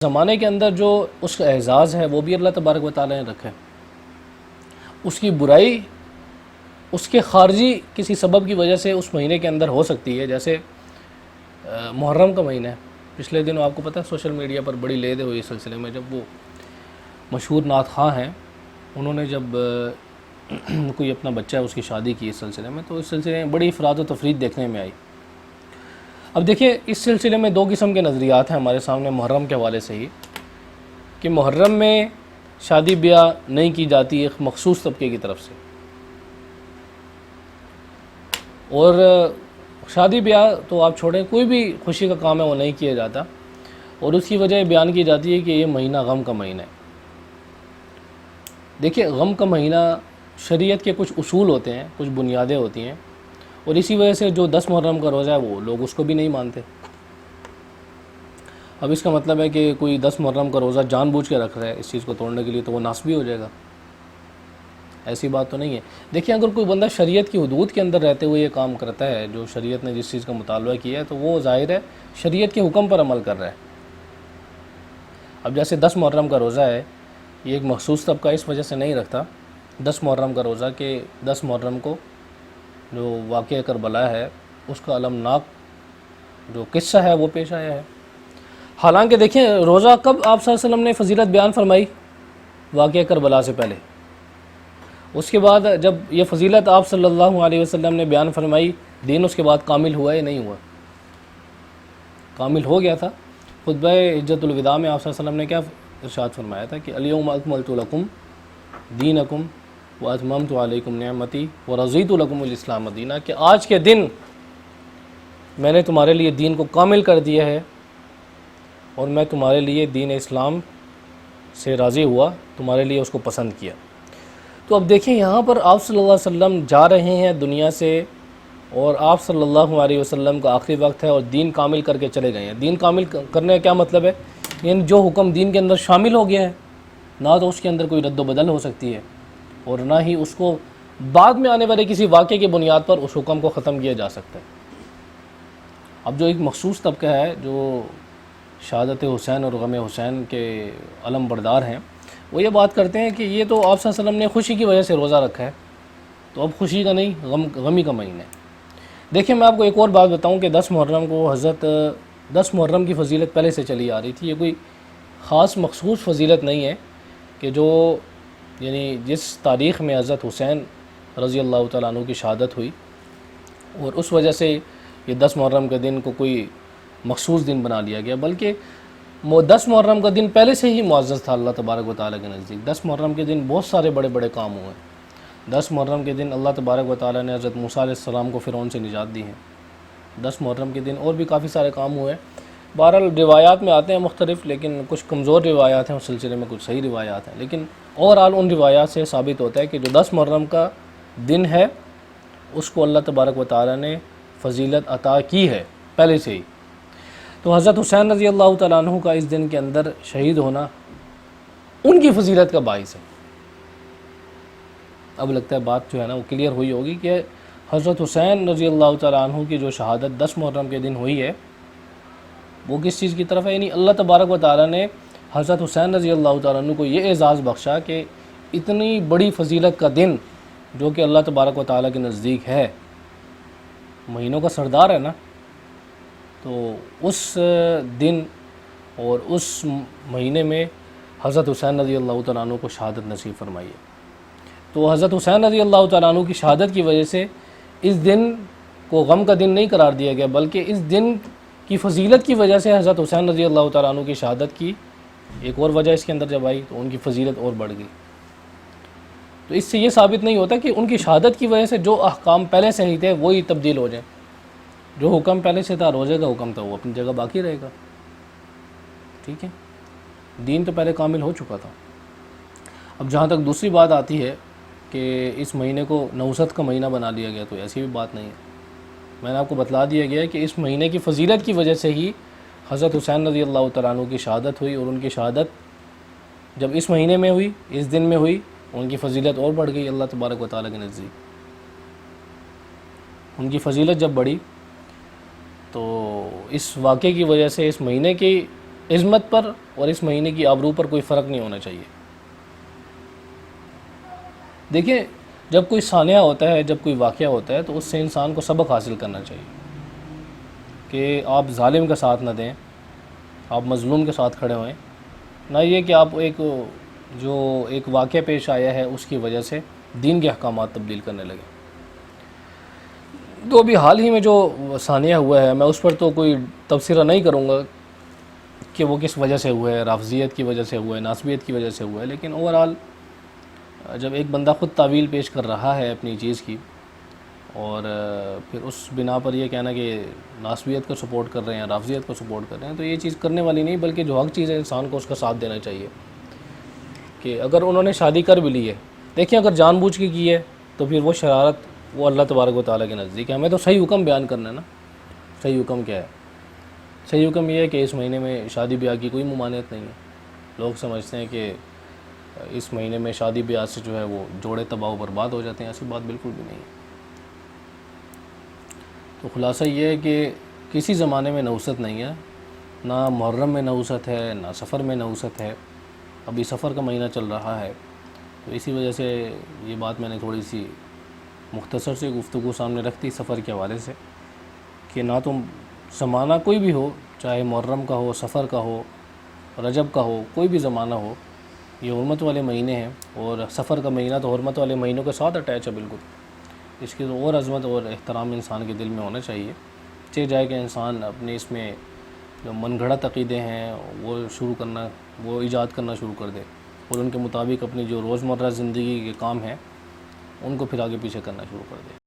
زمانے کے اندر جو اس کا اعزاز ہے وہ بھی اللہ تبارک و تعالی نے رکھا ہے. اس کی برائی اس کے خارجی کسی سبب کی وجہ سے اس مہینے کے اندر ہو سکتی ہے. جیسے محرم کا مہینہ ہے. پچھلے دنوں آپ کو پتہ ہے سوشل میڈیا پر بڑی لیدے ہوئی اس سلسلے میں، جب وہ مشہور نعت خواں ہیں انہوں نے جب کوئی اپنا بچہ ہے اس کی شادی کی اس سلسلے میں، تو اس سلسلے میں بڑی افراد و تفرید دیکھنے میں آئی. اب دیکھیں اس سلسلے میں دو قسم کے نظریات ہیں ہمارے سامنے محرم کے حوالے سے ہی، کہ محرم میں شادی بیاہ نہیں کی جاتی ایک مخصوص طبقے کی طرف سے، اور شادی بیاہ تو آپ چھوڑیں، کوئی بھی خوشی کا کام ہے وہ نہیں کیا جاتا، اور اس کی وجہ بیان کی جاتی ہے کہ یہ مہینہ غم کا مہینہ ہے. دیکھیں غم کا مہینہ شریعت کے کچھ اصول ہوتے ہیں، کچھ بنیادیں ہوتی ہیں، اور اسی وجہ سے جو 10 محرم کا روزہ ہے وہ لوگ اس کو بھی نہیں مانتے. اب اس کا مطلب ہے کہ کوئی 10 محرم کا روزہ جان بوجھ کے رکھ رہا ہے اس چیز کو توڑنے کے لیے، تو وہ ناسبی ہو جائے گا. ایسی بات تو نہیں ہے. دیکھیں اگر کوئی بندہ شریعت کی حدود کے اندر رہتے ہوئے یہ کام کرتا ہے، جو شریعت نے جس چیز کا مطالبہ کیا ہے، تو وہ ظاہر ہے شریعت کے حکم پر عمل کر رہا ہے. اب جیسے 10 محرم کا روزہ ہے، یہ ایک مخصوص طبقہ اس وجہ سے نہیں رکھتا 10 محرم کا روزہ کہ 10 محرم کو جو واقعہ کربلا ہے اس کا المناک جو قصہ ہے وہ پیش آیا ہے. حالانکہ دیکھیں روزہ کب آپ صلی اللہ علیہ وسلم نے فضیلت بیان فرمائی؟ واقعہ کربلا سے پہلے. اس کے بعد جب یہ فضیلت آپ صلی اللہ علیہ وسلم نے بیان فرمائی، دین اس کے بعد کامل ہوا یا نہیں ہوا؟ کامل ہو گیا تھا. خطبہ حجۃ الوداع میں آپ صلی اللہ علیہ وسلم نے کیا ارشاد فرمایا تھا کہ الیوم اکملت لکم دینکم واتممت علیکم نعمتی ورضیت لکم الاسلام دینا، کہ آج کے دن میں نے تمہارے لیے دین کو کامل کر دیا ہے اور میں تمہارے لیے دین اسلام سے راضی ہوا، تمہارے لیے اس کو پسند کیا. تو اب دیکھیں یہاں پر آپ صلی اللہ علیہ وسلم جا رہے ہیں دنیا سے، اور آپ صلی اللہ علیہ وسلم کا آخری وقت ہے اور دین کامل کر کے چلے گئے ہیں. دین کامل کرنے کا کیا مطلب ہے؟ یعنی جو حکم دین کے اندر شامل ہو گیا ہے، نہ تو اس کے اندر کوئی رد و بدل ہو سکتی ہے، اور نہ ہی اس کو بعد میں آنے والے کسی واقعے کی بنیاد پر اس حکم کو ختم کیا جا سکتا ہے. اب جو ایک مخصوص طبقہ ہے جو شہادت حسین اور غم حسین کے علم بردار ہیں، وہ یہ بات کرتے ہیں کہ یہ تو آپ صلی اللہ علیہ وسلم نے خوشی کی وجہ سے روزہ رکھا ہے، تو اب خوشی کا نہیں غمی کا مہینہ ہے. دیکھیں میں آپ کو ایک اور بات بتاؤں کہ 10 محرم کو حضرت 10 محرم کی فضیلت پہلے سے چلی آ رہی تھی. یہ کوئی خاص مخصوص فضیلت نہیں ہے کہ جو یعنی جس تاریخ میں حضرت حسین رضی اللہ تعالیٰ عنہ کی شہادت ہوئی اور اس وجہ سے یہ 10 محرم کے دن کو کوئی مخصوص دن بنا لیا گیا، بلکہ 10 محرم کا دن پہلے سے ہی معزز تھا اللہ تبارک و تعالیٰ کے نزدیک. 10 محرم کے دن بہت سارے بڑے بڑے کام ہوئے. 10 محرم کے دن اللہ تبارک و تعالیٰ نے حضرت موسیٰ علیہ السلام کو فرعون سے نجات دی ہے. 10 محرم کے دن اور بھی کافی سارے کام ہوئے. بہرحال روایات میں آتے ہیں مختلف، لیکن کچھ کمزور روایات ہیں اس سلسلے میں، کچھ صحیح روایات ہیں، لیکن اوورآل ان روایات سے ثابت ہوتا ہے کہ جو 10 محرم کا دن ہے اس کو اللہ تبارک و تعالیٰ نے فضیلت عطا کی ہے پہلے سے ہی. تو حضرت حسین رضی اللہ تعالیٰ عنہ کا اس دن کے اندر شہید ہونا ان کی فضیلت کا باعث ہے. اب لگتا ہے بات جو ہے نا وہ کلیئر ہوئی ہوگی کہ حضرت حسین رضی اللہ تعالیٰ عنہ کی جو شہادت 10 محرم کے دن ہوئی ہے وہ کس چیز کی طرف ہے؟ یعنی اللہ تبارک و تعالیٰ نے حضرت حسین رضی اللہ تعالیٰ عنہ کو یہ اعزاز بخشا کہ اتنی بڑی فضیلت کا دن جو کہ اللہ تبارک و تعالیٰ کے نزدیک ہے، مہینوں کا سردار ہے نا، تو اس دن اور اس مہینے میں حضرت حسین رضی اللہ تعالیٰ عنہ کو شہادت نصیب فرمائی ہے. تو حضرت حسین رضی اللہ تعالیٰ عنہ کی شہادت کی وجہ سے اس دن کو غم کا دن نہیں قرار دیا گیا، بلکہ اس دن کی فضیلت کی وجہ سے حضرت حسین رضی اللہ تعالیٰ عنہ کی شہادت کی ایک اور وجہ اس کے اندر جب آئی تو ان کی فضیلت اور بڑھ گئی. تو اس سے یہ ثابت نہیں ہوتا کہ ان کی شہادت کی وجہ سے جو احکام پہلے سے ہی تھے وہی تبدیل ہو جائیں. جو حکم پہلے سے تھا، روزے کا حکم تھا، وہ اپنی جگہ باقی رہے گا. ٹھیک ہے، دین تو پہلے کامل ہو چکا تھا. اب جہاں تک دوسری بات آتی ہے کہ اس مہینے کو نوست کا مہینہ بنا لیا گیا، تو ایسی بھی بات نہیں ہے. میں نے آپ کو بتلا دیا گیا کہ اس مہینے کی فضیلت کی وجہ سے ہی حضرت حسین رضی اللہ تعالیٰ عنہ کی شہادت ہوئی، اور ان کی شہادت جب اس مہینے میں ہوئی، اس دن میں ہوئی، ان کی فضیلت اور بڑھ گئی اللہ تبارک و تعالیٰ کے نزدیک. ان کی فضیلت جب بڑھی تو اس واقعے کی وجہ سے اس مہینے کی عظمت پر اور اس مہینے کی آبرو پر کوئی فرق نہیں ہونا چاہیے۔ دیکھیں جب کوئی سانحہ ہوتا ہے، جب کوئی واقعہ ہوتا ہے تو اس سے انسان کو سبق حاصل کرنا چاہیے کہ آپ ظالم کا ساتھ نہ دیں، آپ مظلوم کے ساتھ کھڑے ہوئیں، نہ یہ کہ آپ ایک واقعہ پیش آیا ہے اس کی وجہ سے دین کے احکامات تبدیل کرنے لگے۔ تو ابھی حال ہی میں جو سانحہ ہوا ہے، میں اس پر تو کوئی تبصرہ نہیں کروں گا کہ وہ کس وجہ سے ہوا ہے، رافضیت کی وجہ سے ہوا ہے، ناسبیت کی وجہ سے ہوا ہے، لیکن اوورآل جب ایک بندہ خود تعویل پیش کر رہا ہے اپنی چیز کی اور پھر اس بنا پر یہ کہنا کہ ناسبیت کو سپورٹ کر رہے ہیں، رافضیت کو سپورٹ کر رہے ہیں، تو یہ چیز کرنے والی نہیں، بلکہ جو حق چیز ہے انسان کو اس کا ساتھ دینا چاہیے۔ کہ اگر انہوں نے شادی کر بھی لی ہے، دیکھیں اگر جان بوجھ کے کی ہے تو پھر وہ شرارت وہ اللہ تبارک و تعالیٰ کے نزدیک ہے۔ ہمیں تو صحیح حکم بیان کرنا ہے نا۔ صحیح حکم کیا ہے؟ صحیح حکم یہ ہے کہ اس مہینے میں شادی بیاہ کی کوئی ممانعت نہیں ہے۔ لوگ سمجھتے ہیں کہ اس مہینے میں شادی بیاہ سے جو ہے وہ جوڑے تباہ و برباد ہو جاتے ہیں، ایسی بات بالکل بھی نہیں ہے۔ تو خلاصہ یہ ہے کہ کسی زمانے میں نحوست نہیں ہے، نہ محرم میں نحوست ہے، نہ سفر میں نحوست ہے۔ ابھی سفر کا مہینہ چل رہا ہے، تو اسی وجہ سے یہ بات میں نے تھوڑی سی مختصر سے گفتگو سامنے رکھ دی سفر کے حوالے سے، کہ نہ تو زمانہ کوئی بھی ہو، چاہے محرم کا ہو، سفر کا ہو، رجب کا ہو، کوئی بھی زمانہ ہو، یہ حرمت والے مہینے ہیں، اور سفر کا مہینہ تو حرمت والے مہینوں کے ساتھ اٹیچ ہے بالکل۔ اس کی تو اور عظمت اور احترام انسان کے دل میں ہونا چاہیے، چاہے جائے کہ انسان اپنے اس میں جو من گھڑت عقیدے ہیں وہ ایجاد کرنا شروع کر دے، اور ان کے مطابق اپنی جو روزمرہ زندگی کے کام ہیں ان کو پھر آگے پیچھے کرنا شروع کر دے۔